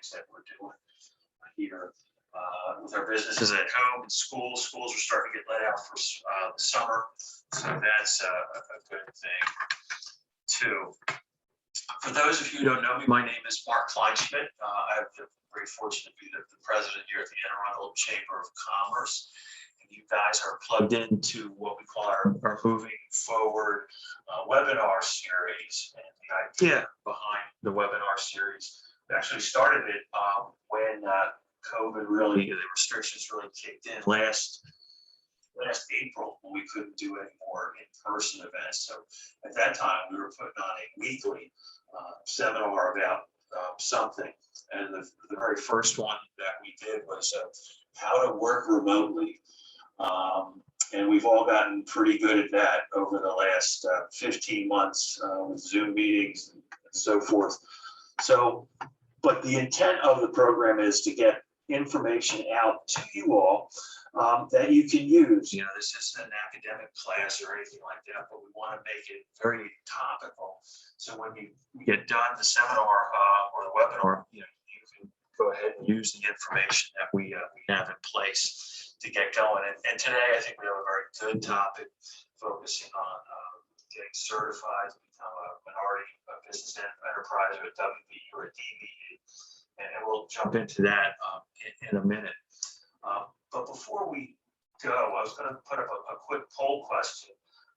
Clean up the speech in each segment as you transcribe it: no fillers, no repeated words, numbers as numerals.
things that we're doing here with our businesses at home and schools. Schools are starting to get let out for the summer, so that's a good thing too. For those of you who don't know me, my name is Mark Kleinschmidt. I'm very fortunate to be the president here at the Untitled Chamber of Commerce. And you guys are plugged into what we call our Moving Forward webinar series. And the idea behind the webinar series, we actually started it when COVID really, the restrictions really kicked in last April, when we couldn't do any more in-person events. So at that time, we were putting on a weekly seminar about something. And the very first one that we did was how to work remotely. And we've all gotten pretty good at that over the last 15 months with Zoom meetings and so forth. So, but the intent of the program is to get information out to you all that you can use. You know, this isn't an academic class or anything like that, but we want to make it very topical. So when you get done the seminar or the webinar, you know, you can go ahead and use the information that we have in place to get going. And today, I think we have a very good topic focusing on getting certified to become a minority business enterprise or a WB or a DBE. And we'll jump into that in a minute. But before we go, I was going to put up a quick poll question.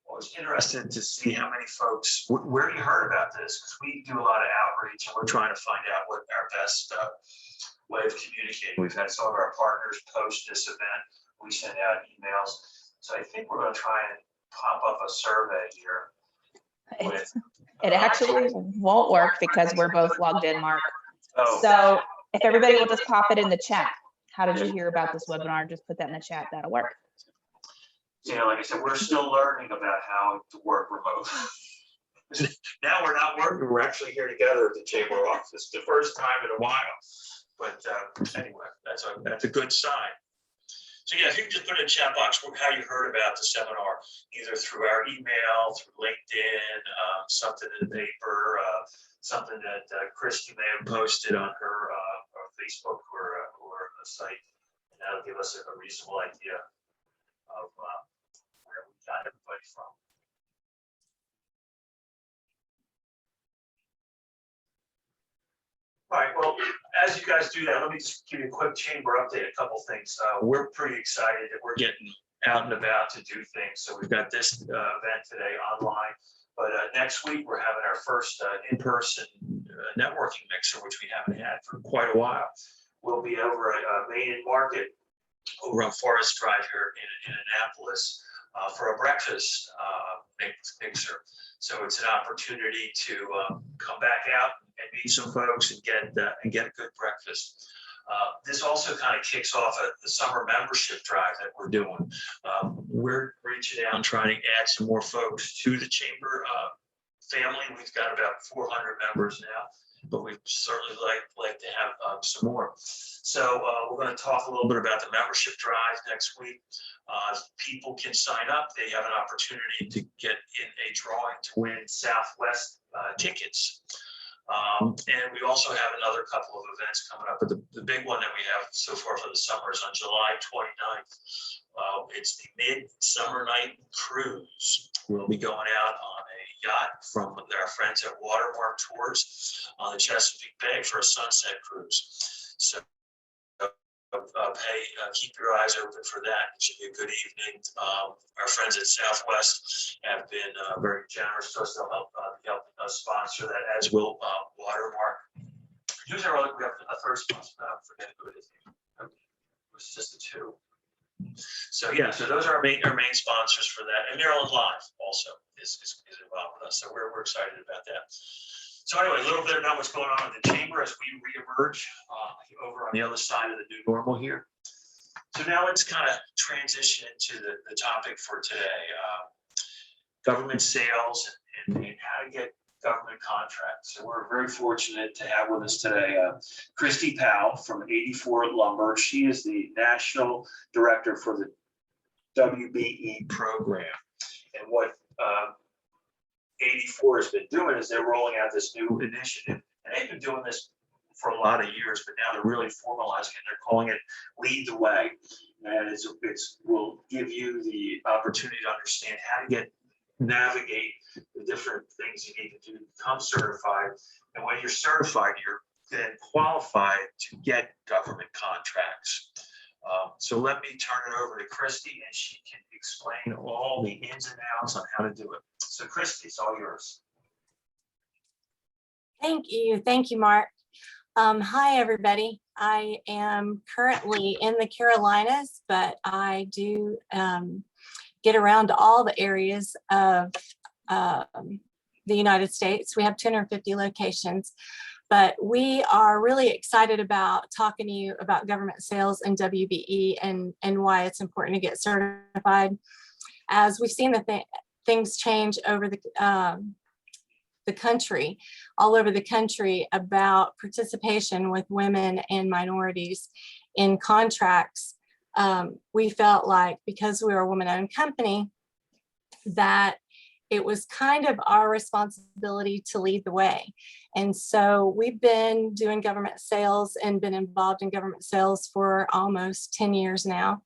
I was interested to see how many folks, where you heard about this, because we do a lot of outreach and we're trying to find out what our best way of communicating. We've had some of our partners post this event. We send out emails. So I think we're going to try and pop up a survey here. It actually won't work because we're both logged in, Mark. Oh. So if everybody will just pop it in the chat. How did you hear about this webinar? Just put that in the chat. That'll work. Yeah, like I said, we're still learning about how to work remote. Now we're not working. We're actually here together at the chamber office. It's the first time in a while. But anyway, that's a good sign. So yeah, if you can just put in the chat box how you heard about the seminar, either through our email, through LinkedIn, something in the paper, something that Christy may have posted on her Facebook or a site, and that'll give us a reasonable idea of where we got everybody from. All right, well, as you guys do that, let me just give you a quick chamber update, a couple things. We're pretty excited that we're getting out and about to do things. So we've got this event today online, but next week we're having our first in-person networking mixer, which we haven't had for quite a while. We'll be over at Main Market over on Forest Drive here in Annapolis for a breakfast mixer. So it's an opportunity to come back out and meet some folks and get a good breakfast. This also kind of kicks off the summer membership drive that we're doing. We're reaching out and trying to add some more folks to the chamber family. We've got about 400 members now, but we'd certainly like to have some more. So we're going to talk a little bit about the membership drive next week. People can sign up. They have an opportunity to get in a drawing to win Southwest tickets. And we also have another couple of events coming up, but the big one that we have so far for the summer is on July 29th. It's the Midsummer Night Cruise. We'll be going out on a yacht from our friends at Watermark Tours on the Chesapeake Bay for a sunset cruise. So keep your eyes open for that. It should be a good evening. Our friends at Southwest have been very generous to us. They'll help us sponsor that, as will Watermark. Usually we have a third sponsor, but I'm forgetting who it is. It was just the two. So yeah, so those are our main sponsors for that. And Maryland Live also is involved with us. So we're excited about that. So anyway, a little bit about what's going on in the chamber as we reemerge over on the other side of the new normal here. So now let's kind of transition into the topic for today, government sales and how to get government contracts. So we're very fortunate to have with us today Christy Powell from 84 Lumber. She is the National Director for the WBE program. And what 84 has been doing is they're rolling out this new initiative, and they've been doing this for a lot of years, but now they're really formalizing it. They're calling it Lead the Way. And it's will give you the opportunity to understand how to navigate the different things you need to do to become certified. And when you're certified, you're then qualified to get government contracts. So let me turn it over to Christy, and she can explain all the ins and outs on how to do it. So Christy, it's all yours. Thank you, Mark. Hi, everybody. I am currently in the Carolinas, but I do get around to all the areas of the United States. We have 250 locations, but we are really excited about talking to you about government sales and WBE and why it's important to get certified. As we've seen the things change over the country, all over the country, about participation with women and minorities in contracts, we felt like, because we were a woman-owned company, that it was kind of our responsibility to lead the way. And so we've been doing government sales and been involved in government sales for almost 10 years now.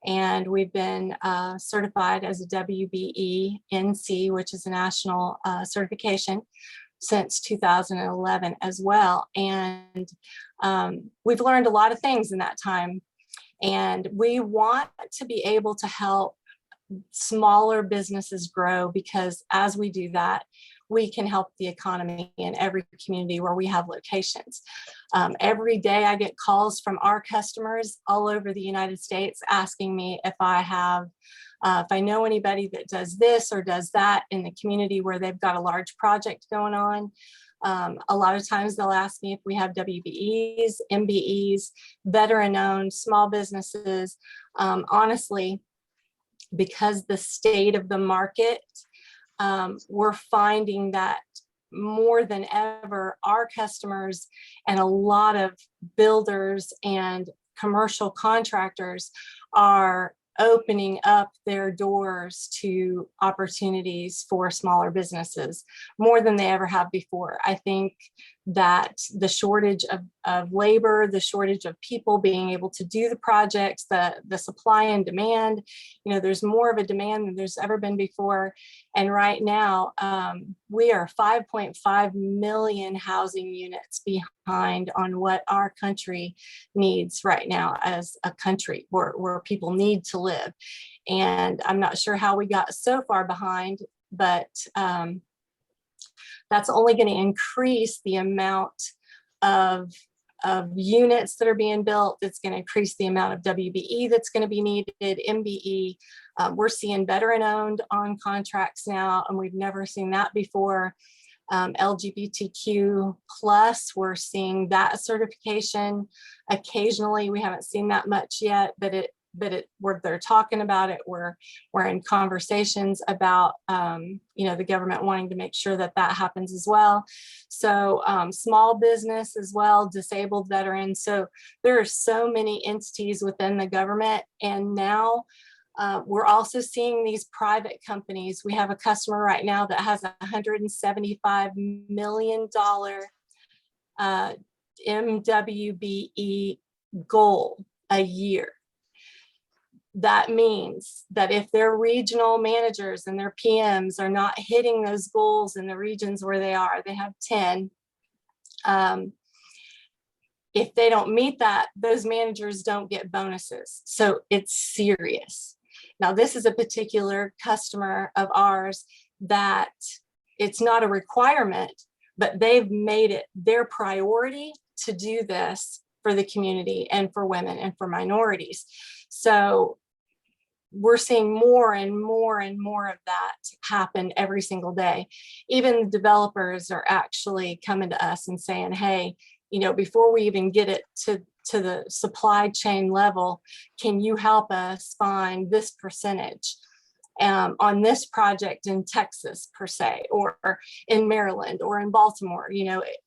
And we've been certified as a WBE NC, which is a national certification, since 2011 as well. And we've learned a lot of things in that time. And we want to be able to help smaller businesses grow, because as we do that, we can help the economy in every community where we have locations. Every day I get calls from our customers all over the United States asking me if I know anybody that does this or does that in the community where they've got a large project going on. A lot of times they'll ask me if we have WBEs, MBEs, veteran-owned small businesses. Honestly, because the state of the market, we're finding that more than ever, our customers and a lot of builders and commercial contractors are opening up their doors to opportunities for smaller businesses more than they ever have before. I think that the shortage of labor, the shortage of people being able to do the projects, the supply and demand, there's more of a demand than there's ever been before. And right now, we are 5.5 million housing units behind on what our country needs right now as a country where people need to live. And I'm not sure how we got so far behind, but that's only going to increase the amount of units that are being built. It's going to increase the amount of WBE that's going to be needed, MBE. We're seeing veteran-owned on contracts now, and we've never seen that before. LGBTQ+, we're seeing that certification occasionally. We haven't seen that much yet, but they're talking about it. We're in conversations about the government wanting to make sure that happens as well. So small business as well, disabled veterans. So there are so many entities within the government, and now we're also seeing these private companies. We have a customer right now that has a $175 million MWBE goal a year. That means that if their regional managers and their PMs are not hitting those goals in the regions where they have 10. If they don't meet that, those managers don't get bonuses. So it's serious. Now, this is a particular customer of ours that it's not a requirement, but they've made it their priority to do this for the community and for women and for minorities. So we're seeing more and more and more of that happen every single day. Even the developers are actually coming to us and saying, hey, before we even get it to the supply chain level, can you help us find this percentage on this project in Texas per se, or in Maryland or in Baltimore?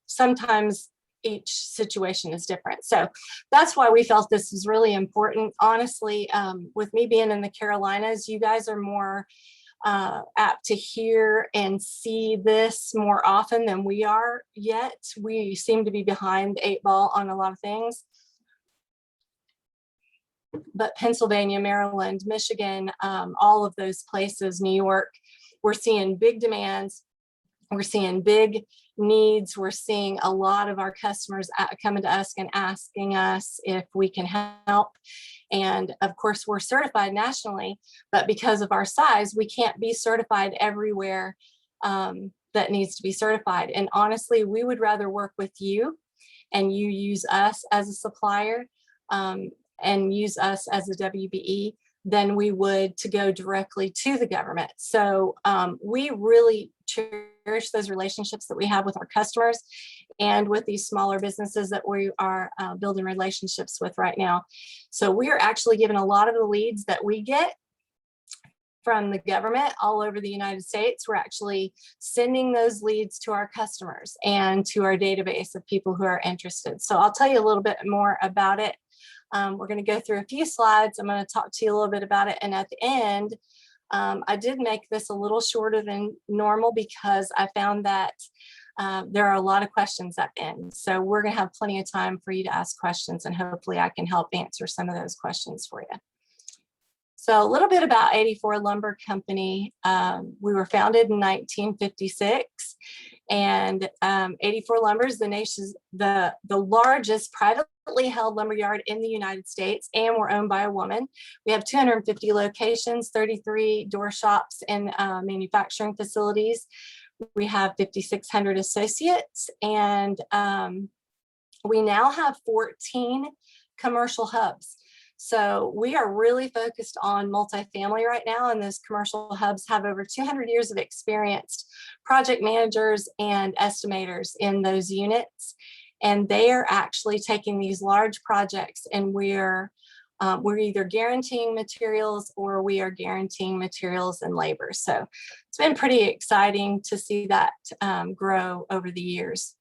Sometimes each situation is different. So that's why we felt this was really important. Honestly, with me being in the Carolinas, you guys are more apt to hear and see this more often than we are yet. We seem to be behind the 8 ball on a lot of things. But Pennsylvania, Maryland, Michigan, all of those places, New York, we're seeing big demands. We're seeing big needs. We're seeing a lot of our customers coming to us and asking us if we can help. And of course, we're certified nationally, but because of our size, we can't be certified everywhere that needs to be certified. And honestly, we would rather work with you and you use us as a supplier and use us as a WBE than we would to go directly to the government. So we really cherish those relationships that we have with our customers and with these smaller businesses that we are building relationships with right now. So we are actually given a lot of the leads that we get from the government all over the United States. We're actually sending those leads to our customers and to our database of people who are interested. So I'll tell you a little bit more about it. We're going to go through a few slides. I'm going to talk to you a little bit about it. And at the end, I did make this a little shorter than normal because I found that there are a lot of questions at the end. So we're going to have plenty of time for you to ask questions, and hopefully I can help answer some of those questions for you. So a little bit about 84 Lumber Company. We were founded in 1956, and 84 Lumber is the nation's the largest privately held lumberyard in the United States, and we're owned by a woman. We have 250 locations, 33 door shops and manufacturing facilities. We have 5,600 associates, and we now have 14 commercial hubs. So we are really focused on multifamily right now, and those commercial hubs have over 200 years of experienced project managers and estimators in those units. And they are actually taking these large projects, and we're either guaranteeing materials or we are guaranteeing materials and labor. So it's been pretty exciting to see that grow over the years.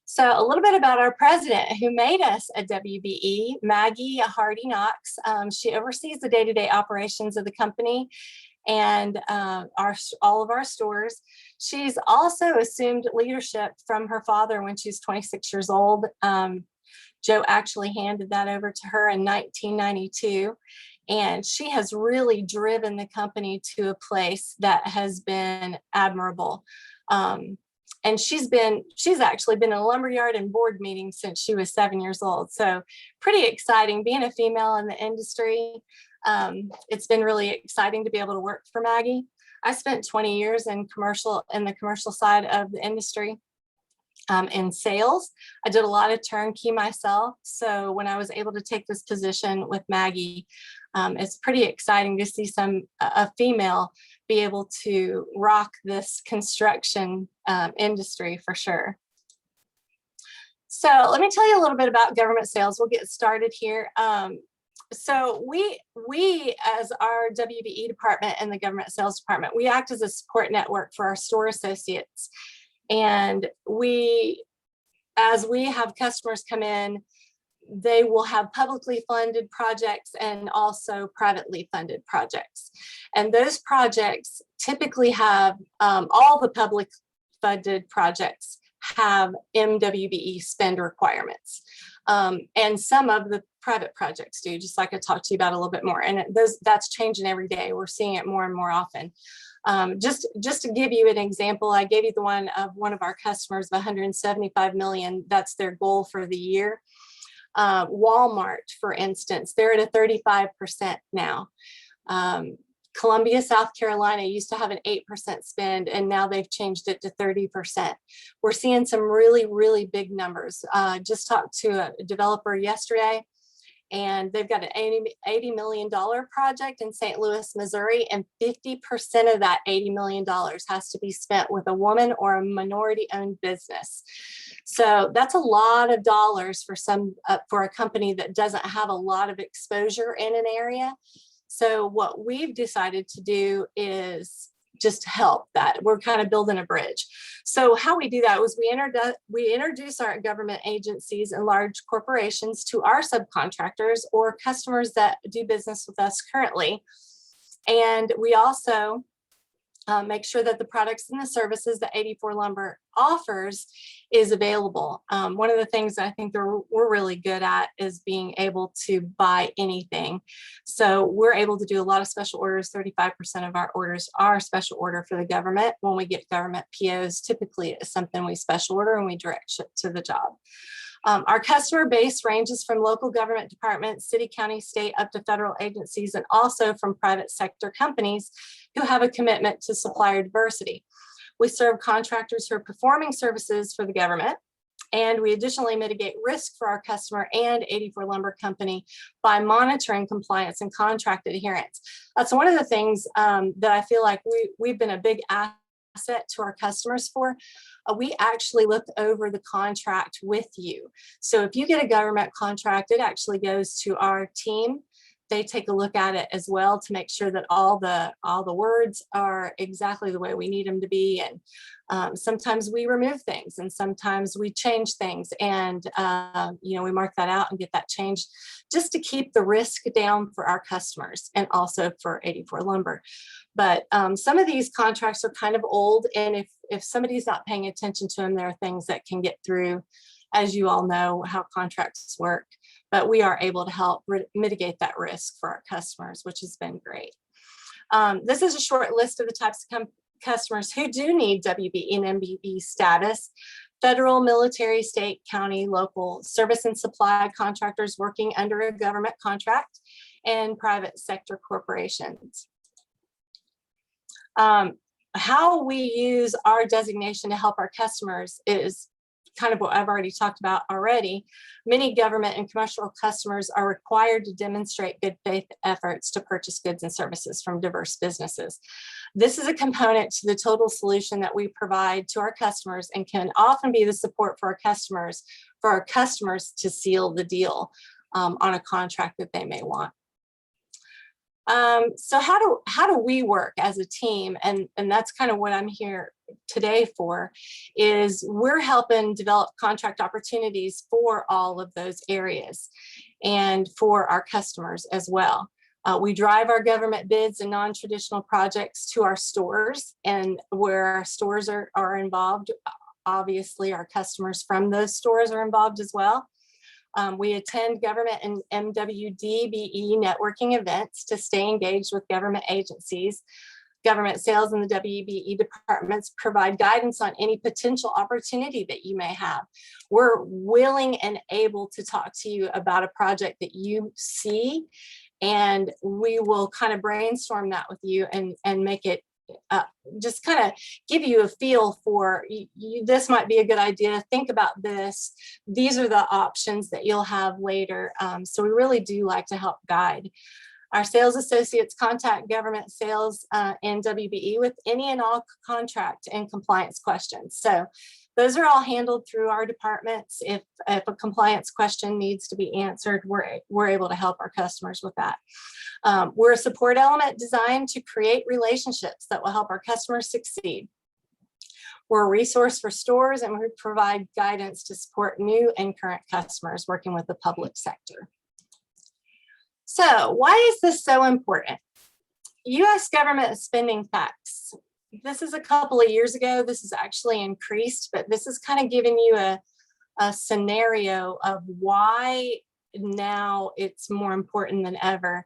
So a little bit about our president who made us a WBE, Maggie Hardy Knox. She oversees the day-to-day operations of the company and all of our stores. She's also assumed leadership from her father when she's 26 years old. Joe actually handed that over to her in 1992. And she has really driven the company to a place that has been admirable. And she's actually been in a lumberyard and board meetings since she was 7 years old. So pretty exciting being a female in the industry. It's been really exciting to be able to work for Maggie. I spent 20 years in the commercial side of the industry in sales. I did a lot of turnkey myself. So when I was able to take this position with Maggie, it's pretty exciting to see a female be able to rock this construction industry for sure. So let me tell you a little bit about government sales. We'll get started here. So we as our WBE department and the government sales department, we act as a support network for our store associates. And as we have customers come in, they will have publicly funded projects and also privately funded projects. And those projects typically have, all the public funded projects have MWBE spend requirements. And some of the private projects do, just like I talked to you about a little bit more. And that's changing every day. We're seeing it more and more often. Just to give you an example, I gave you the one of our customers, 175 million. That's their goal for the year. Walmart, for instance, they're at a 35% now. Columbia, South Carolina used to have an 8% spend, and now they've changed it to 30%. We're seeing some really, really big numbers. Just talked to a developer yesterday, and they've got an $80 million project in St. Louis, Missouri, and 50% of that $80 million has to be spent with a woman or a minority-owned business. So that's a lot of dollars for a company that doesn't have a lot of exposure in an area. So what we've decided to do is just help that. We're kind of building a bridge. So how we do that was we introduce our government agencies and large corporations to our subcontractors or customers that do business with us currently. And we also make sure that the products and the services that 84 Lumber offers is available. One of the things that I think we're really good at is being able to buy anything. So we're able to do a lot of special orders. 35% of our orders are special order for the government. When we get government POs, typically it's something we special order and we direct ship to the job. Our customer base ranges from local government departments, city, county, state, up to federal agencies, and also from private sector companies who have a commitment to supplier diversity. We serve contractors who are performing services for the government, and we additionally mitigate risk for our customer and 84 Lumber Company by monitoring compliance and contract adherence. That's one of the things that I feel like we've been a big asset to our customers for. We actually look over the contract with you. So if you get a government contract, it actually goes to our team. They take a look at it as well to make sure that all the words are exactly the way we need them to be. And sometimes we remove things and sometimes we change things, and we mark that out and get that changed just to keep the risk down for our customers and also for 84 Lumber. But some of these contracts are kind of old, and if somebody's not paying attention to them, there are things that can get through, as you all know how contracts work. But we are able to help mitigate that risk for our customers, which has been great. This is a short list of the types of customers who do need WB and MBB status: federal, military, state, county, local, service and supply contractors working under a government contract, and private sector corporations. How we use our designation to help our customers is kind of what I've already talked about already. Many government and commercial customers are required to demonstrate good faith efforts to purchase goods and services from diverse businesses. This is a component to the total solution that we provide to our customers and can often be the support for our customers to seal the deal on a contract that they may want. So how do we work as a team? And that's kind of what I'm here today for, is we're helping develop contract opportunities for all of those areas and for our customers as well. We drive our government bids and non-traditional projects to our stores, and where our stores are involved, obviously our customers from those stores are involved as well. We attend government and MWDBE networking events to stay engaged with government agencies. Government sales and the WBE departments provide guidance on any potential opportunity that you may have. We're willing and able to talk to you about a project that you see, and we will kind of brainstorm that with you and make it just kind of give you a feel for this might be a good idea. Think about this. These are the options that you'll have later. So we really do like to help guide. Our sales associates contact government sales and WBE with any and all contract and compliance questions. So those are all handled through our departments. If a compliance question needs to be answered, we're able to help our customers with that. We're a support element designed to create relationships that will help our customers succeed. We're a resource for stores, and we provide guidance to support new and current customers working with the public sector. So why is this so important? U.S. government spending facts. This is a couple of years ago. This is actually increased, but this is kind of giving you a scenario of why now it's more important than ever.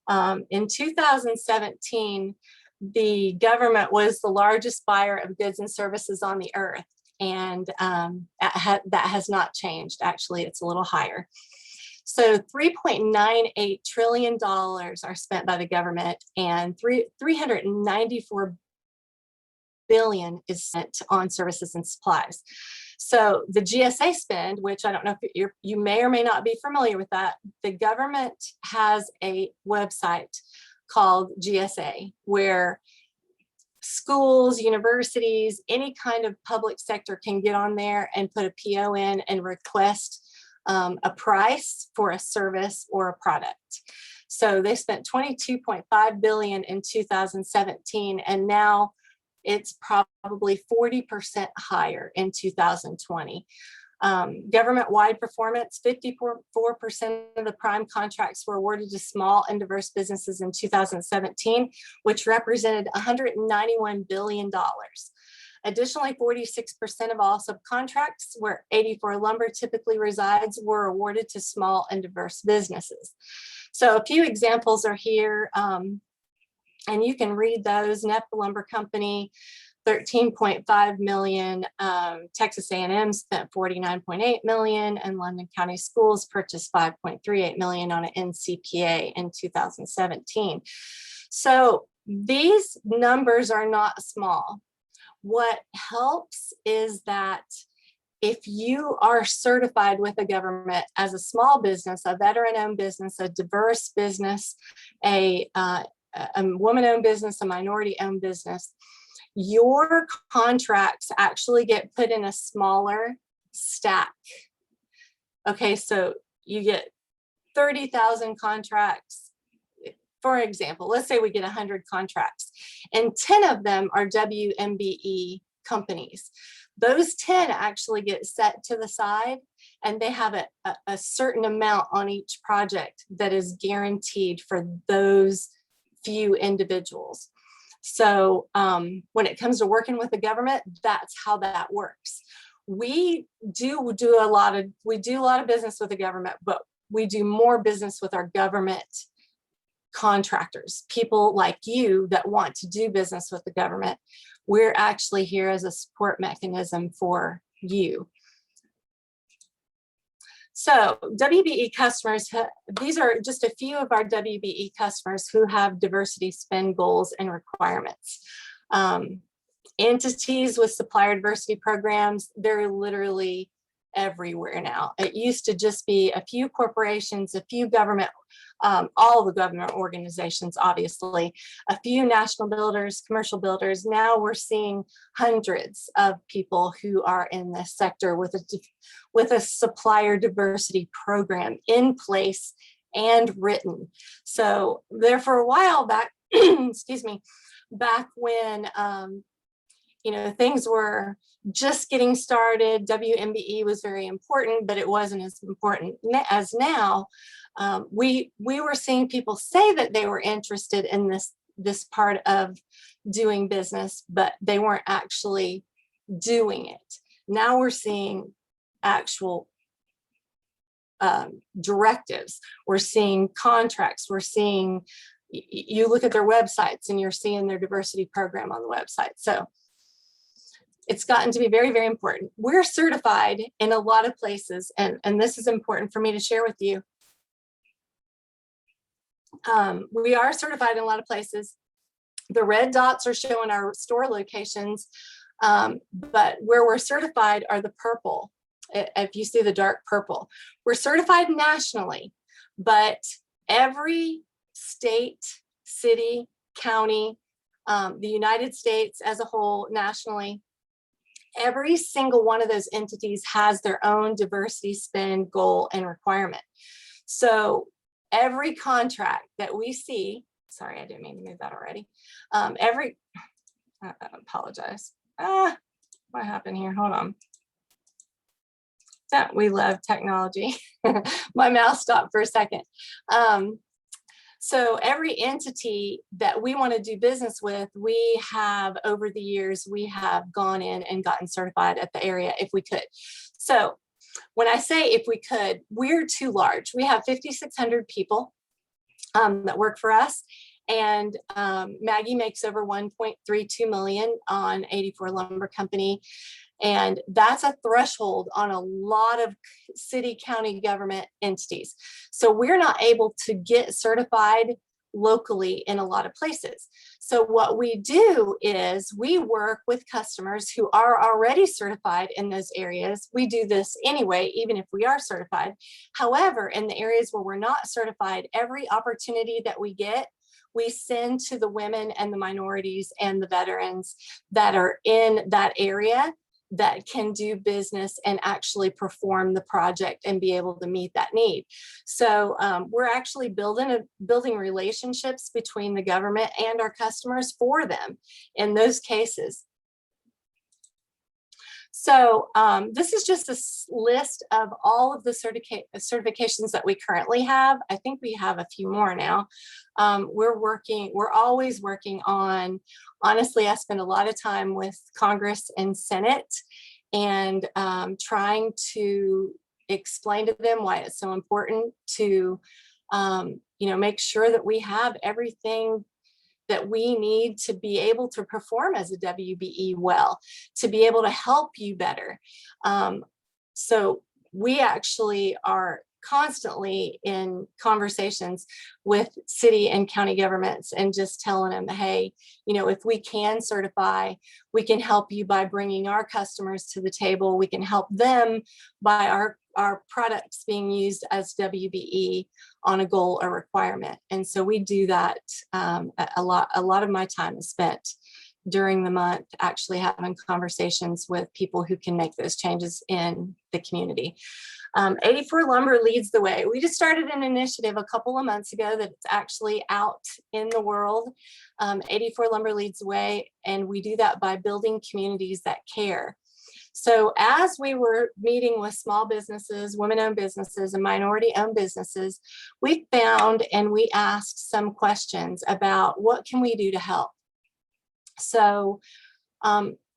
In 2017, the government was the largest buyer of goods and services on the earth, and that has not changed. Actually, it's a little higher. So $3.98 trillion are spent by the government, and 394 billion is spent on services and supplies. So the GSA spend, which I don't know if you may or may not be familiar with that, the government has a website called GSA where schools, universities, any kind of public sector can get on there and put a PO in and request a price for a service or a product. So they spent 22.5 billion in 2017, and now it's probably 40% higher in 2020. Government-wide performance, 54% of the prime contracts were awarded to small and diverse businesses in 2017, which represented $191 billion. Additionally, 46% of all subcontracts where 84 Lumber typically resides were awarded to small and diverse businesses. So a few examples are here, and you can read those. Napa Lumber Company, 13.5 million. Texas A&M spent 49.8 million, and London County Schools purchased 5.38 million on an NCPA in 2017. So these numbers are not small. What helps is that if you are certified with the government as a small business, a veteran-owned business, a diverse business, a woman-owned business, a minority-owned business, your contracts actually get put in a smaller stack. Okay, so you get 30,000 contracts. For example, let's say we get 100 contracts and 10 of them are WMBE companies. Those 10 actually get set to the side and they have a certain amount on each project that is guaranteed for those few individuals. So when it comes to working with the government, that's how that works. We do a lot of business with the government, but we do more business with our government contractors, people like you that want to do business with the government. We're actually here as a support mechanism for you. So WBE customers, these are just a few of our WBE customers who have diversity spend goals and requirements. Entities with supplier diversity programs, they're literally everywhere now. It used to just be a few corporations, a few government, all the government organizations, obviously, a few national builders, commercial builders. Now we're seeing hundreds of people who are in this sector with a supplier diversity program in place and written. So there for a while back, excuse me, back when things were just getting started, WMBE was very important, but it wasn't as important as now. We were seeing people say that they were interested in this part of doing business, but they weren't actually doing it. Now we're seeing actual directives. We're seeing contracts. We're seeing, you look at their websites and you're seeing their diversity program on the website. So it's gotten to be very, very important. We're certified in a lot of places, and this is important for me to share with you. We are certified in a lot of places. The red dots are showing our store locations, but where we're certified are the purple. If you see the dark purple, we're certified nationally, but every state, city, county, the United States as a whole, nationally, every single one of those entities has their own diversity spend goal and requirement. So every contract that we see, sorry, I didn't mean to move that already. I apologize. What happened here? Hold on. We love technology. My mouse stopped for a second. So every entity that we want to do business with, we have over the years, we have gone in and gotten certified at the area if we could. So when I say if we could, we're too large. We have 5,600 people that work for us. And Maggie makes over 1.32 million on 84 Lumber Company. And that's a threshold on a lot of city, county government entities. So we're not able to get certified locally in a lot of places. So what we do is we work with customers who are already certified in those areas. We do this anyway, even if we are certified. However, in the areas where we're not certified, every opportunity that we get, we send to the women and the minorities and the veterans that are in that area that can do business and actually perform the project and be able to meet that need. So we're actually building relationships between the government and our customers for them in those cases. So this is just a list of all of the certifications that we currently have. I think we have a few more now. We're always working on, honestly, I spend a lot of time with Congress and Senate and trying to explain to them why it's so important to, make sure that we have everything that we need to be able to perform as a WBE well, to be able to help you better. So we actually are constantly in conversations with city and county governments and just telling them, hey, if we can certify, we can help you by bringing our customers to the table. We can help them by our products being used as WBE on a goal or requirement. And so we do that a lot of my time is spent during the month actually having conversations with people who can make those changes in the community. 84 Lumber leads the way. We just started an initiative a couple of months ago that's actually out in the world. 84 Lumber leads the way, and we do that by building communities that care. So as we were meeting with small businesses, women-owned businesses, and minority-owned businesses, we found and we asked some questions about what can we do to help. So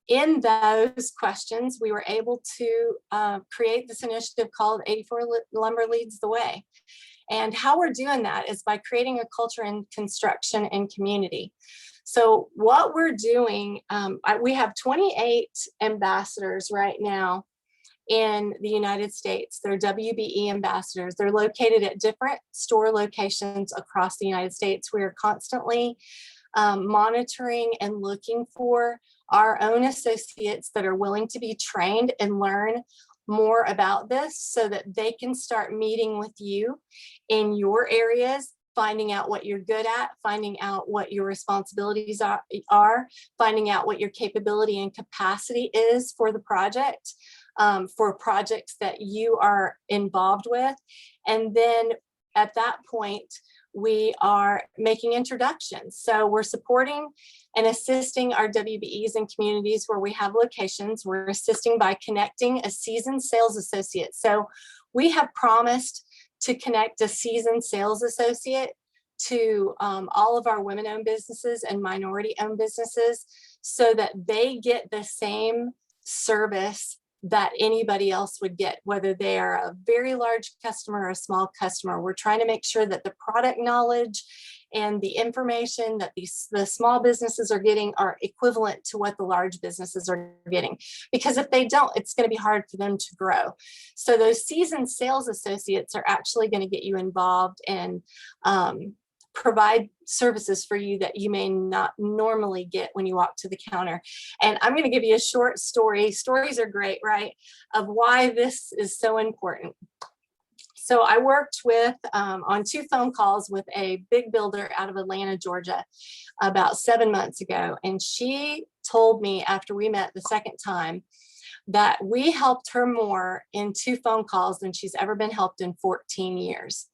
in those questions, we were able to create this initiative called 84 Lumber Leads the Way. And how we're doing that is by creating a culture in construction and community. So what we're doing, we have 28 ambassadors right now in the United States. They're WBE ambassadors. They're located at different store locations across the United States. We are constantly monitoring and looking for our own associates that are willing to be trained and learn more about this so that they can start meeting with you in your areas, finding out what you're good at, finding out what your responsibilities are, finding out what your capability and capacity is for the project, for projects that you are involved with. And then at that point, we are making introductions. So we're supporting and assisting our WBEs in communities where we have locations. We're assisting by connecting a seasoned sales associate. So we have promised to connect a seasoned sales associate to all of our women-owned businesses and minority-owned businesses so that they get the same service that anybody else would get, whether they are a very large customer or a small customer. We're trying to make sure that the product knowledge and the information that the small businesses are getting are equivalent to what the large businesses are getting. Because if they don't, it's going to be hard for them to grow. So those seasoned sales associates are actually going to get you involved and provide services for you that you may not normally get when you walk to the counter. And I'm going to give you a short story. Stories are great, right? Of why this is so important. So I worked with on 2 phone calls with a big builder out of Atlanta, Georgia, about 7 months ago. And she told me after we met the second time that we helped her more in 2 phone calls than she's ever been helped in 14 years.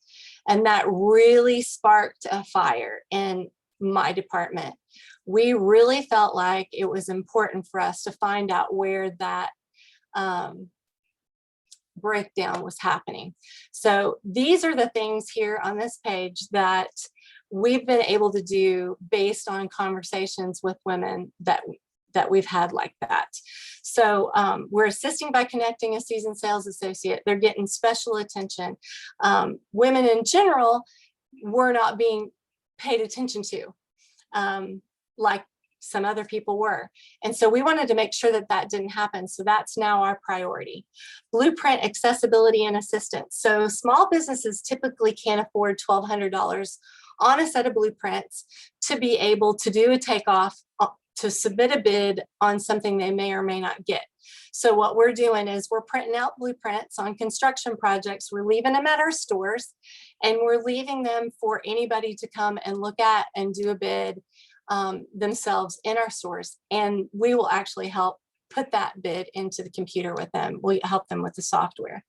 And that really sparked a fire in my department. We really felt like it was important for us to find out where that breakdown was happening. So these are the things here on this page that we've been able to do based on conversations with women that we've had like that. So we're assisting by connecting a seasoned sales associate. They're getting special attention. Women in general were not being paid attention to like some other people were. And so we wanted to make sure that that didn't happen. So that's now our priority. Blueprint accessibility and assistance. So small businesses typically can't afford $1,200 on a set of blueprints to be able to do a takeoff, to submit a bid on something they may or may not get. So what we're doing is we're printing out blueprints on construction projects. We're leaving them at our stores, and we're leaving them for anybody to come and look at and do a bid themselves in our stores. And we will actually help put that bid into the computer with them. We help them with the software.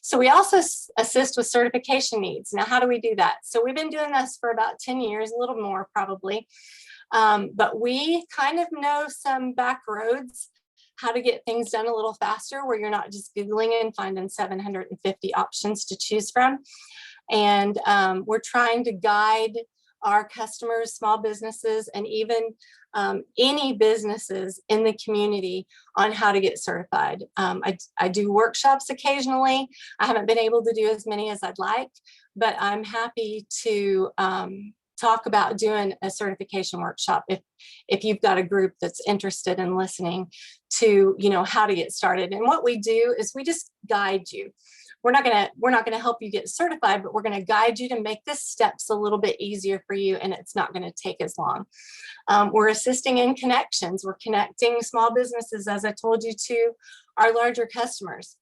So we also assist with certification needs. Now, how do we do that? So we've been doing this for about 10 years, a little more probably. But we kind of know some back roads how to get things done a little faster, where you're not just Googling and finding 750 options to choose from. And we're trying to guide our customers, small businesses, and even any businesses in the community on how to get certified. I do workshops occasionally. I haven't been able to do as many as I'd like, but I'm happy to talk about doing a certification workshop if you've got a group that's interested in listening to, you know, how to get started. And what we do is we just guide you. We're not gonna help you get certified, but we're gonna guide you to make the steps a little bit easier for you, and it's not gonna take as long. We're assisting in connections. We're connecting small businesses, as I told you, to our larger customers.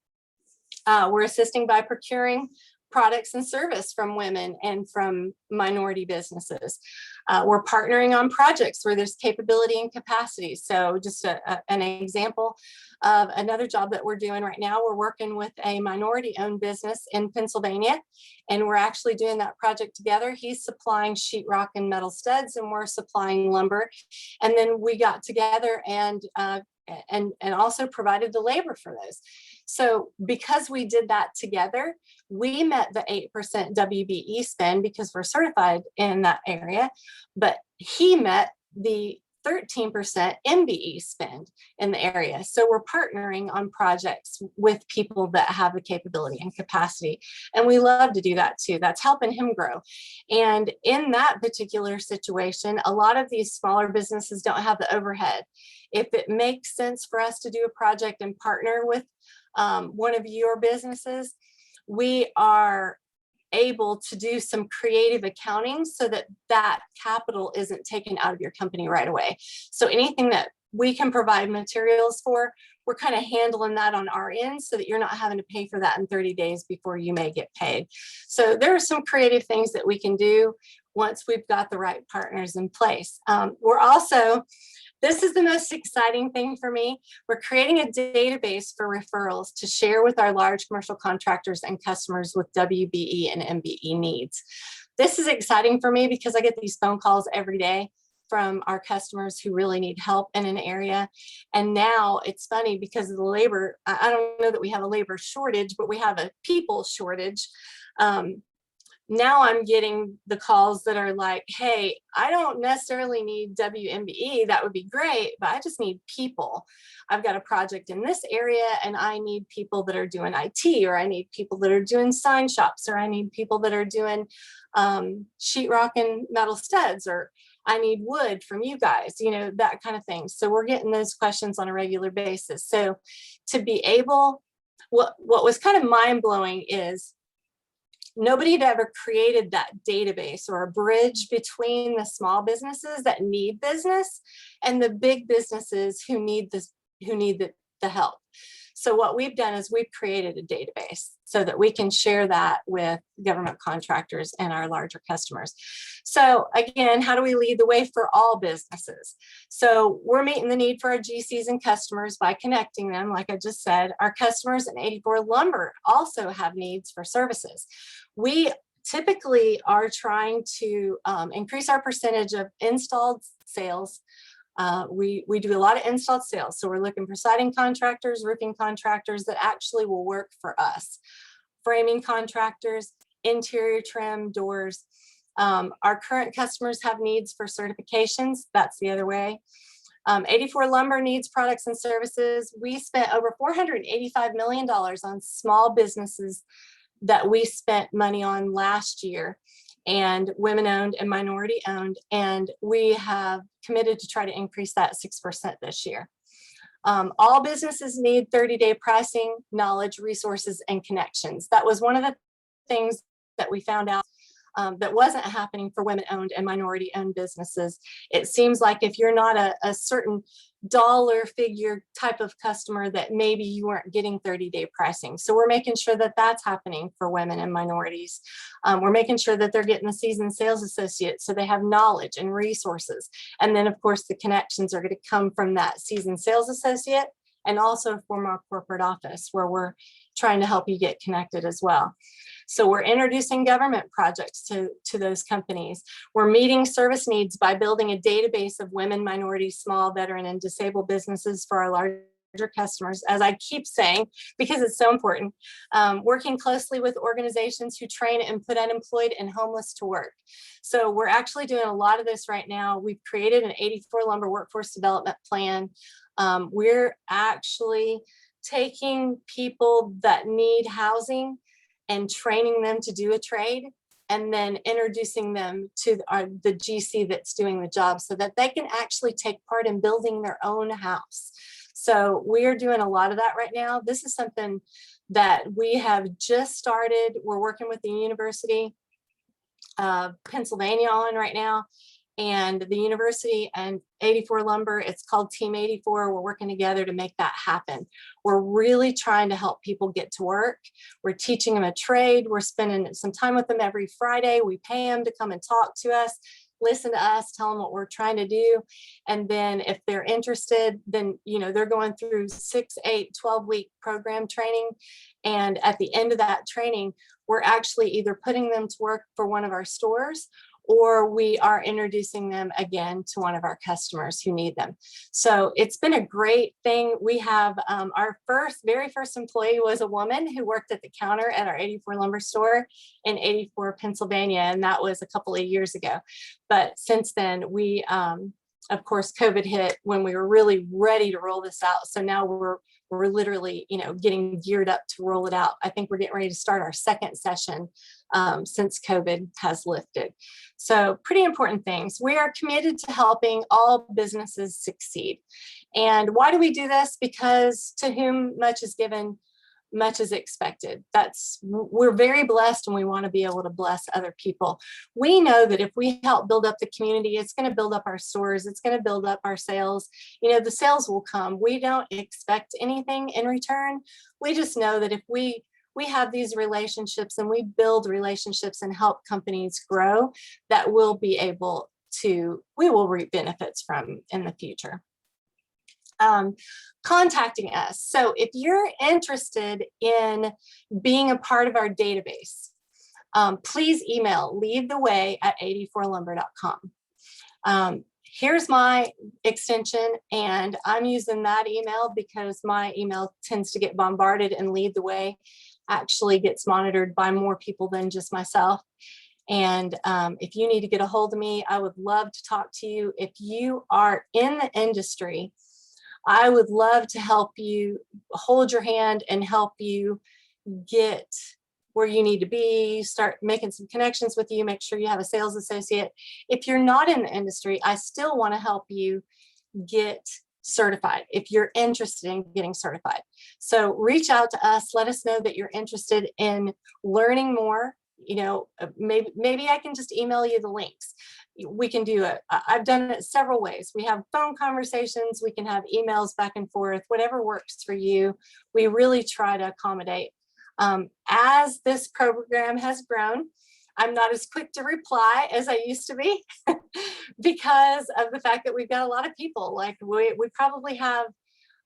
We're assisting by procuring products and service from women and from minority businesses. We're partnering on projects where there's capability and capacity. So just an example of another job that we're doing right now, we're working with a minority-owned business in Pennsylvania, and we're actually doing that project together. He's supplying sheetrock and metal studs, and we're supplying lumber. And then we got together and also provided the labor for those. So because we did that together, we met the 8% WBE spend because we're certified in that area, but he met the 13% MBE spend in the area. So we're partnering on projects with people that have the capability and capacity. And we love to do that too. That's helping him grow. And in that particular situation, a lot of these smaller businesses don't have the overhead. If it makes sense for us to do a project and partner with one of your businesses, we are able to do some creative accounting so that that capital isn't taken out of your company right away. So anything that we can provide materials for, we're kind of handling that on our end so that you're not having to pay for that in 30 days before you may get paid. So there are some creative things that we can do once we've got the right partners in place. We're also, this is the most exciting thing for me. We're creating a database for referrals to share with our large commercial contractors and customers with WBE and MBE needs. This is exciting for me because I get these phone calls every day from our customers who really need help in an area. And now it's funny because of the labor, I don't know that we have a labor shortage, but we have a people shortage. Now I'm getting the calls that are like, hey, I don't necessarily need WMBE, that would be great, but I just need people. I've got a project in this area and I need people that are doing IT, or I need people that are doing sign shops, or I need people that are doing sheetrock and metal studs, or I need wood from you guys, you know, that kind of thing. So we're getting those questions on a regular basis. So to be able, what was kind of mind-blowing is nobody had ever created that database or a bridge between the small businesses that need business and the big businesses who need this, who need the help. So what we've done is we've created a database so that we can share that with government contractors and our larger customers. So again, how do we lead the way for all businesses? So we're meeting the need for our GCs and customers by connecting them. Like I just said, our customers in 84 Lumber also have needs for services. We typically are trying to increase our percentage of installed sales. We do a lot of installed sales. So we're looking for siding contractors, roofing contractors that actually will work for us. Framing contractors, interior trim, doors. Our current customers have needs for certifications. That's the other way. 84 Lumber needs products and services. We spent over $485 million on small businesses that we spent money on last year, and women-owned and minority-owned, and we have committed to try to increase that 6% this year. All businesses need 30-day pricing, knowledge, resources, and connections. That was one of the things that we found out that wasn't happening for women-owned and minority-owned businesses. It seems like if you're not a certain dollar figure type of customer, that maybe you weren't getting 30-day pricing. So we're making sure that that's happening for women and minorities. We're making sure that they're getting the seasoned sales associate so they have knowledge and resources. And then of course the connections are going to come from that seasoned sales associate, and also from our corporate office where we're trying to help you get connected as well. So we're introducing government projects to those companies. We're meeting service needs by building a database of women, minority, small, veteran, and disabled businesses for our large customers, as I keep saying, because it's so important, working closely with organizations who train and put unemployed and homeless to work. So we're actually doing a lot of this right now. We've created an 84 Lumber Workforce Development Plan. We're actually taking people that need housing and training them to do a trade, and then introducing them to the GC that's doing the job so that they can actually take part in building their own house. So we're doing a lot of that right now. This is something that we have just started. We're working with the University of Pennsylvania on right now, and the University and 84 Lumber, it's called Team 84. We're working together to make that happen. We're really trying to help people get to work. We're teaching them a trade. We're spending some time with them every Friday. We pay them to come and talk to us, listen to us, tell them what we're trying to do. And then if they're interested, then, you know, they're going through 6, 8, 12-week program training. And at the end of that training, we're actually either putting them to work for one of our stores, or we are introducing them again to one of our customers who need them. So it's been a great thing. We have our very first employee was a woman who worked at the counter at our 84 Lumber store in 84 Pennsylvania, and that was a couple of years ago. But since then, we, of course, COVID hit when we were really ready to roll this out. So now we're literally, you know, getting geared up to roll it out. I think we're getting ready to start our second session since COVID has lifted. So pretty important things. We are committed to helping all businesses succeed. And why do we do this? Because to whom much is given, much is expected. We're very blessed, and we want to be able to bless other people. We know that if we help build up the community, it's going to build up our stores. It's going to build up our sales. You know, the sales will come. We don't expect anything in return. We just know that if we have these relationships and we build relationships and help companies grow, that we will reap benefits from in the future. Contacting us. So if you're interested in being a part of our database, please email leadtheway@84lumber.com. Here's my extension, and I'm using that email because my email tends to get bombarded, and Lead the Way actually gets monitored by more people than just myself. And if you need to get a hold of me, I would love to talk to you. If you are in the industry, I would love to help you, hold your hand and help you get where you need to be, start making some connections with you, make sure you have a sales associate. If you're not in the industry, I still want to help you get certified if you're interested in getting certified. So reach out to us, let us know that you're interested in learning more. You know, maybe I can just email you the links. We can do it. I've done it several ways. We have phone conversations, we can have emails back and forth, whatever works for you. We really try to accommodate. As this program has grown, I'm not as quick to reply as I used to be because of the fact that we've got a lot of people. Like we probably have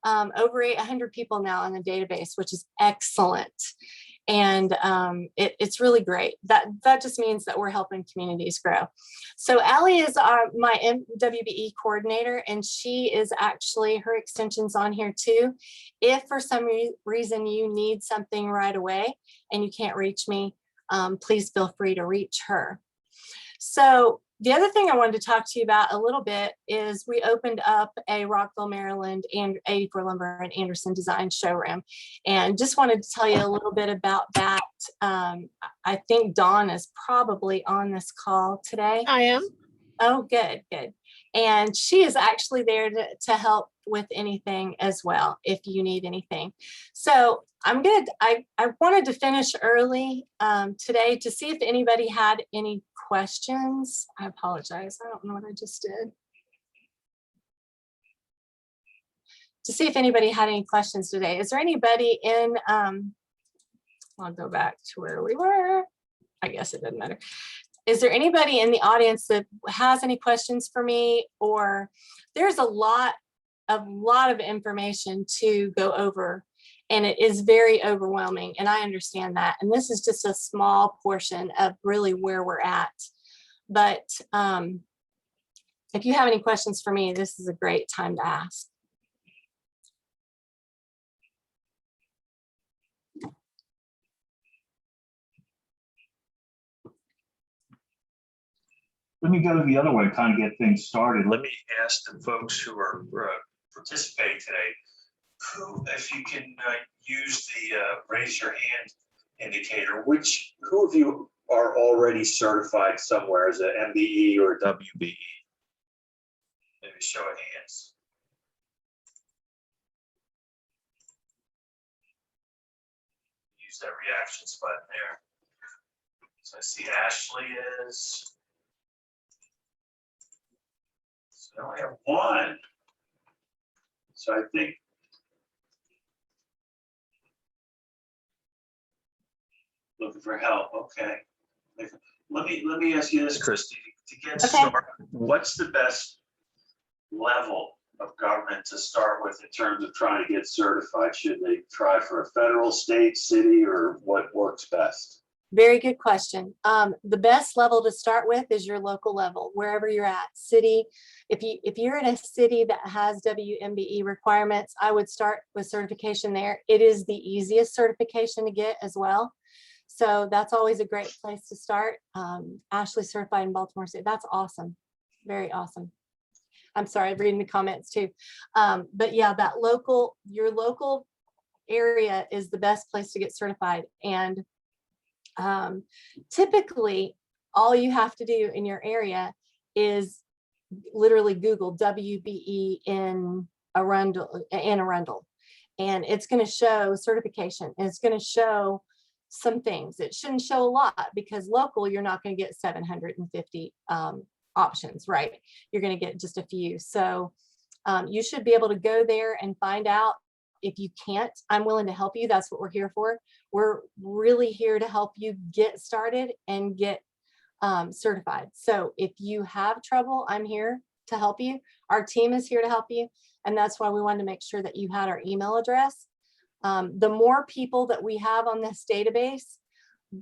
over 800 people now on the database, which is excellent. And it's really great. That just means that we're helping communities grow. So Allie is my MWBE coordinator, and she is actually, her extension's on here too. If for some reason you need something right away and you can't reach me, please feel free to reach her. So the other thing I wanted to talk to you about a little bit is we opened up a Rockville, Maryland, and 84 Lumber and Andersen Design showroom. And just wanted to tell you a little bit about that. I think Dawn is probably on this call today. I am. Oh, good. And she is actually there to help with anything as well, if you need anything. So I wanted to finish early today to see if anybody had any questions. I apologize. I don't know what I just did. To see if anybody had any questions today. Is there anybody in, I'll go back to where we were. I guess it doesn't matter. Is there anybody in the audience that has any questions for me? Or there's a lot of information to go over, and it is very overwhelming, and I understand that. And this is just a small portion of really where we're at. But if you have any questions for me, this is a great time to ask. let me go the other way, kind of get things started. Let me ask the folks who are participating today, who, if you can use the raise your hand indicator, who of you are already certified somewhere as a MBE or WBE? Maybe show of hands. Use that reactions button there. So I see Ashley is. So I only have one. So I think. Looking for help, okay. Let me ask you this, Christy, to get started, what's the best level of government to start with in terms of trying to get certified? Should they try for a federal, state, city, or what works best? Very good question. The best level to start with is your local level, wherever you're at. City, if you're in a city that has WMBE requirements, I would start with certification there. It is the easiest certification to get as well. So that's always a great place to start. Ashley certified in Baltimore City. That's awesome. Very awesome. I'm sorry, I'm reading the comments too. But yeah, your local area is the best place to get certified. And typically all you have to do in your area is literally Google WBE in Arundel, and it's going to show certification, and it's going to show some things. It shouldn't show a lot, because local, you're not going to get 750 options, right? You're going to get just a few. So you should be able to go there and find out. If you can't, I'm willing to help you. That's what we're here for. We're really here to help you get started and get certified. So if you have trouble, I'm here to help you. Our team is here to help you. And that's why we wanted to make sure that you had our email address. The more people that we have on this database,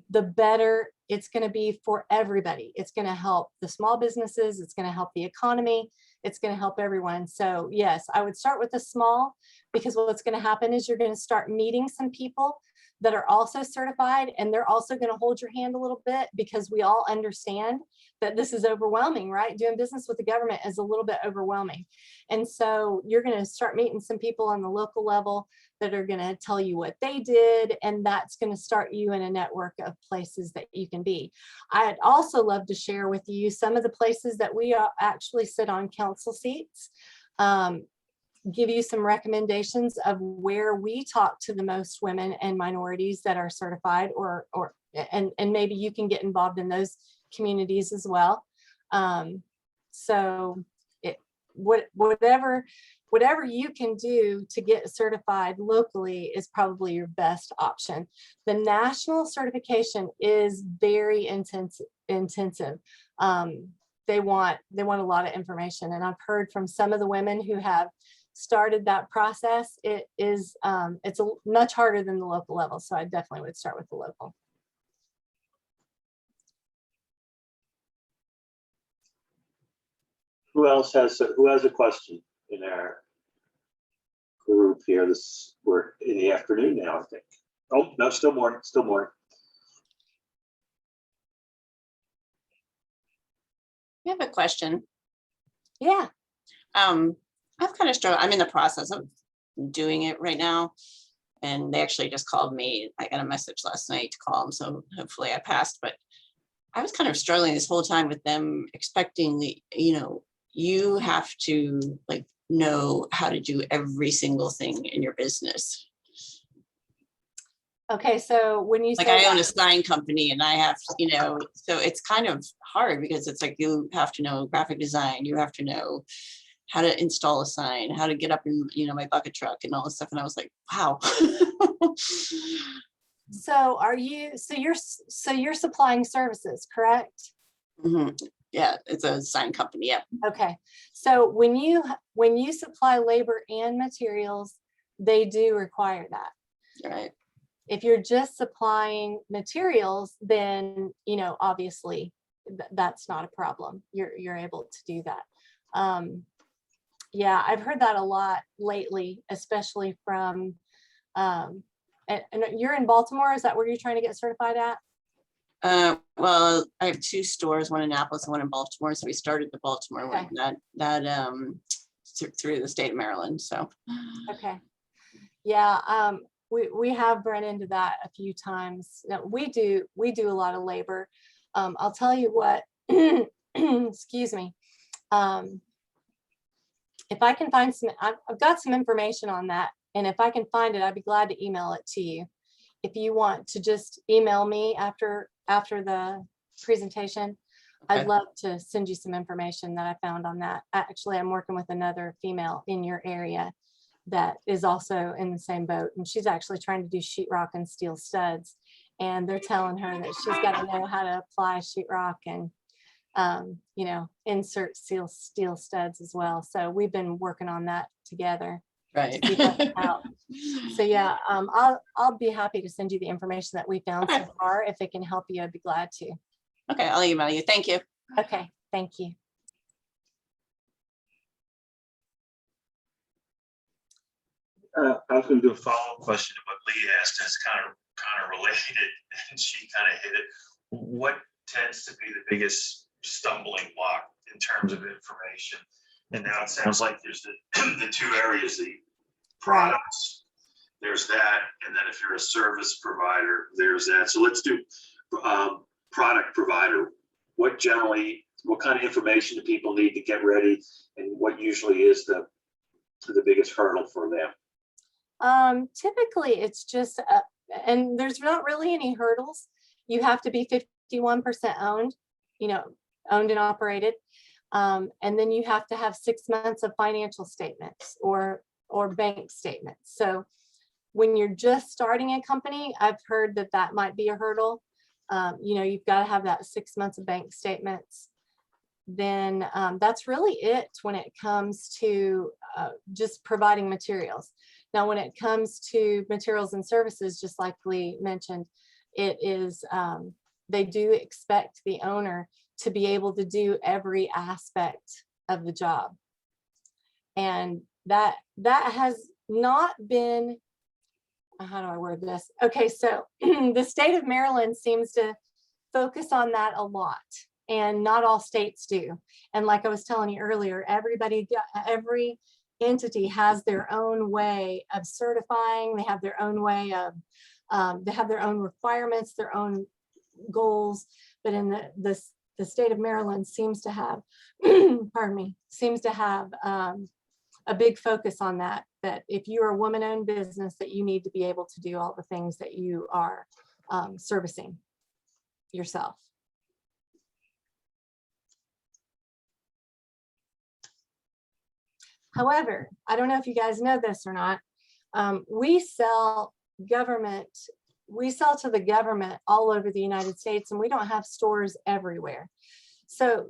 the better it's going to be for everybody. It's going to help the small businesses. It's going to help the economy. It's going to help everyone. So yes, I would start with the small, because what's going to happen is you're going to start meeting some people that are also certified, and they're also going to hold your hand a little bit, because we all understand that this is overwhelming, right? Doing business with the government is a little bit overwhelming. And so you're going to start meeting some people on the local level that are going to tell you what they did, and that's going to start you in a network of places that you can be. I'd also love to share with you some of the places that we actually sit on council seats. Give you some recommendations of where we talk to the most women and minorities that are certified, and maybe you can get involved in those communities as well. So whatever you can do to get certified locally is probably your best option. The national certification is very intensive. They want a lot of information, and I've heard from some of the women who have started that process. It's much harder than the local level. So I definitely would start with the local. Who has a question in our group here? We're in the afternoon now, I think. Oh, no, still morning. I have a question. Yeah. I've kind of struggled. I'm in the process of doing it right now. And they actually just called me. I got a message last night to call them. So hopefully I passed, but I was kind of struggling this whole time with them expecting you have to know how to do every single thing in your business. Okay, so when you say I own a sign company, and I have, so it's kind of hard, because it's like you have to know graphic design, you have to know how to install a sign, how to get up in my bucket truck and all this stuff. And I was like, wow. So you're supplying services, correct? Mm-hmm. Yeah, it's a sign company. Yeah. Okay. So when you supply labor and materials, they do require that. Right. If you're just supplying materials, then obviously that's not a problem. You're able to do that. Yeah, I've heard that a lot lately, especially from and you're in Baltimore. Is that where you're trying to get certified at? Well, I have two stores, one in Annapolis and one in Baltimore. So we started the Baltimore one through the state of Maryland. So Okay. Yeah, we have run into that a few times. Now, we do a lot of labor. I'll tell you what, excuse me. If I can find I've got some information on that. And if I can find it, I'd be glad to email it to you. If you want to just email me after the presentation, okay. I'd love to send you some information that I found on that. Actually, I'm working with another female in your area that is also in the same boat. And she's actually trying to do sheetrock and steel studs. And they're telling her that she's got to know how to apply sheetrock and, you know, insert steel studs as well. So we've been working on that together. Right. So yeah, I'll be happy to send you the information that we found so far. If it can help you, I'd be glad to. Okay, I'll email you. Thank you. Okay, thank you. I was going to do a follow-up. Follow-up question to what Lee asked is kind of related, and she kind of hit it. What tends to be the biggest stumbling block in terms of information? And now it sounds like there's the two areas, the products, there's that, and then if you're a service provider, there's that. So let's do product provider. What kind of information do people need to get ready, and what usually is the biggest hurdle for them? Typically it's just, and there's not really any hurdles. You have to be 51% owned, you know, owned and operated. And then you have to have 6 months of financial statements or bank statements. So when you're just starting a company, I've heard that might be a hurdle. You know, you've got to have that 6 months of bank statements. Then that's really it when it comes to just providing materials. Now, when it comes to materials and services, just like Lee mentioned, it is, they do expect the owner to be able to do every aspect of the job. And that has not been, how do I word this? Okay, so the state of Maryland seems to focus on that a lot, and not all states do. And like I was telling you earlier, every entity has their own way of certifying. They have their own way of, they have their own requirements, their own goals. But in the state of Maryland seems to have, pardon me, seems to have a big focus on that if you're a woman-owned business, that you need to be able to do all the things that you are servicing yourself. However, I don't know if you guys know this or not, we sell to the government all over the United States, and we don't have stores everywhere. So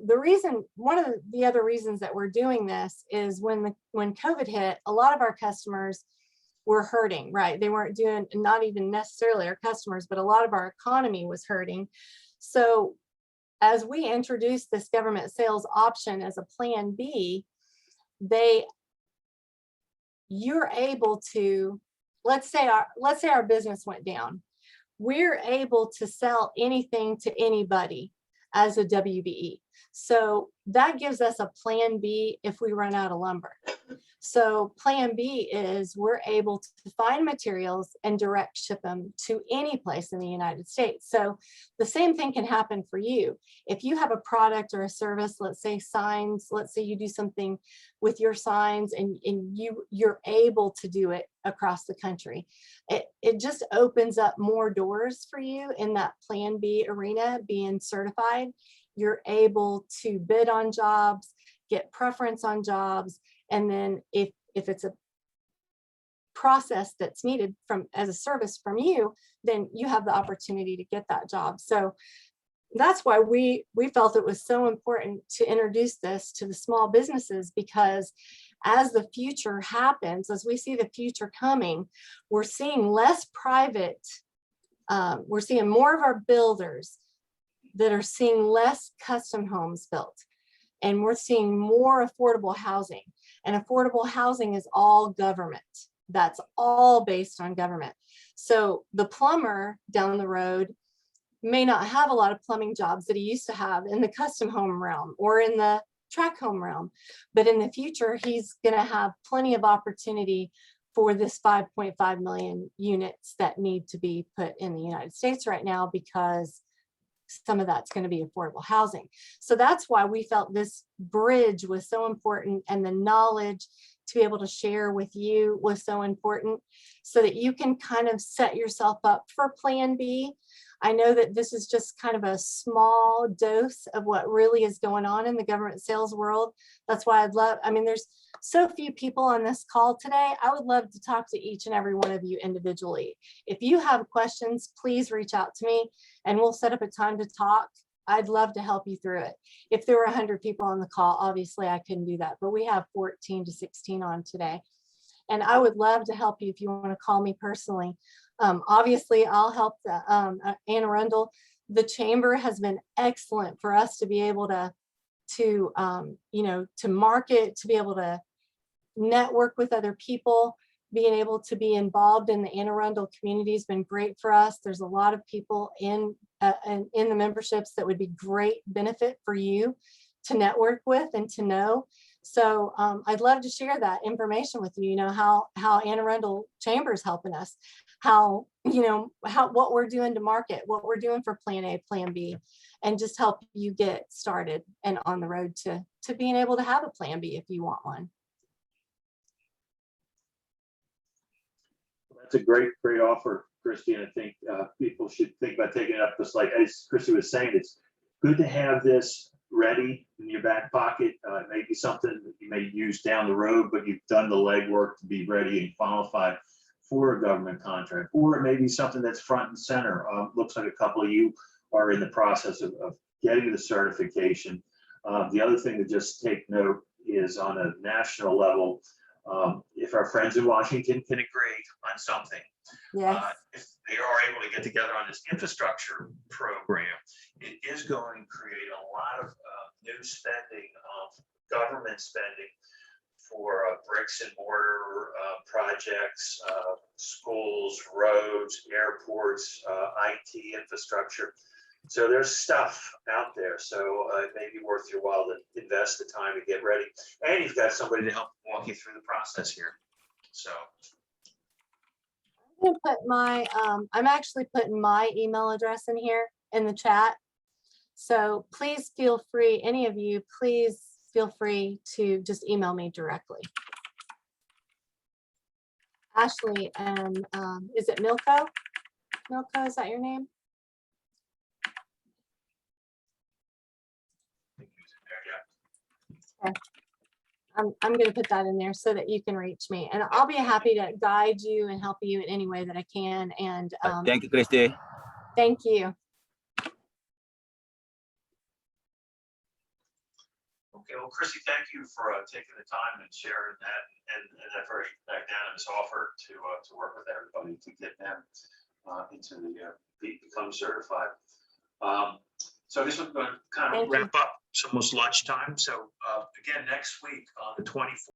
one of the other reasons that we're doing this is when COVID hit, a lot of our customers were hurting, right? They weren't doing, not even necessarily our customers, but a lot of our economy was hurting. So as we introduced this government sales option as a plan B, you're able to, let's say our business went down. We're able to sell anything to anybody as a WBE. So that gives us a plan B if we run out of lumber. So plan B is we're able to find materials and direct ship them to any place in the United States. So the same thing can happen for you. If you have a product or a service, let's say signs, let's say you do something with your signs and you're able to do it across the country. It just opens up more doors for you in that plan B arena, being certified. You're able to bid on jobs, get preference on jobs. And then if it's a process that's needed as a service from you, then you have the opportunity to get that job. So that's why we felt it was so important to introduce this to the small businesses, because as the future happens, as we see the future coming, we're seeing less private, we're seeing more of our builders that are seeing less custom homes built. And we're seeing more affordable housing. And affordable housing is all government. That's all based on government. So the plumber down the road may not have a lot of plumbing jobs that he used to have in the custom home realm or in the track home realm. But in the future, he's going to have plenty of opportunity for this 5.5 million units that need to be put in the United States right now, because some of that's going to be affordable housing. So that's why we felt this bridge was so important, and the knowledge to be able to share with you was so important, so that you can kind of set yourself up for plan B. I know that this is just kind of a small dose of what really is going on in the government sales world. That's why I mean, there's so few people on this call today. I would love to talk to each and every one of you individually. If you have questions, please reach out to me and we'll set up a time to talk. I'd love to help you through it. If there were 100 people on the call, obviously I couldn't do that, but we have 14 to 16 on today. And I would love to help you if you want to call me personally. Obviously, I'll help Anne Arundel. The chamber has been excellent for us to be able to market, to be able to network with other people. Being able to be involved in the Anne Arundel community has been great for us. There's a lot of people in the memberships that would be great benefit for you to network with and to know. So I'd love to share that information with you, how Anne Arundel Chamber is helping us, what we're doing to market, what we're doing for plan A, plan B, and just help you get started and on the road to being able to have a plan B if you want one. That's a great offer, Christy, and I think people should think about taking it up. Just like as Christy was saying, it's good to have this ready in your back pocket. It may be something that you may use down the road, but you've done the legwork to be ready and qualified for a government contract. Or it may be something that's front and center. Looks like a couple of you are in the process of getting the certification. The other thing to just take note is on a national level, if our friends in Washington can agree on something, Yes. if they are able to get together on this infrastructure program, it is going to create a lot of new spending, government spending for bricks and mortar projects, schools, roads, airports, IT infrastructure. So there's stuff out there. So it may be worth your while to invest the time to get ready. And you've got somebody to help walk you through the process here. So I'm gonna put my, I'm actually putting my email address in here in the chat. So please feel free, any of you, please feel free to just email me directly. Ashley, and is it Milko? Milko, is that your name? Okay. I'm going to put that in there so that you can reach me, and I'll be happy to guide you and help you in any way that I can. And thank you, Christy. thank you. okay, well, Chrissy, thank you for taking the time and sharing that and that very magnanimous offer to work with everybody to get them into the become certified. So I guess we're going to kind of Thank you. wrap up. It's almost lunchtime. So again, next week on the 24th.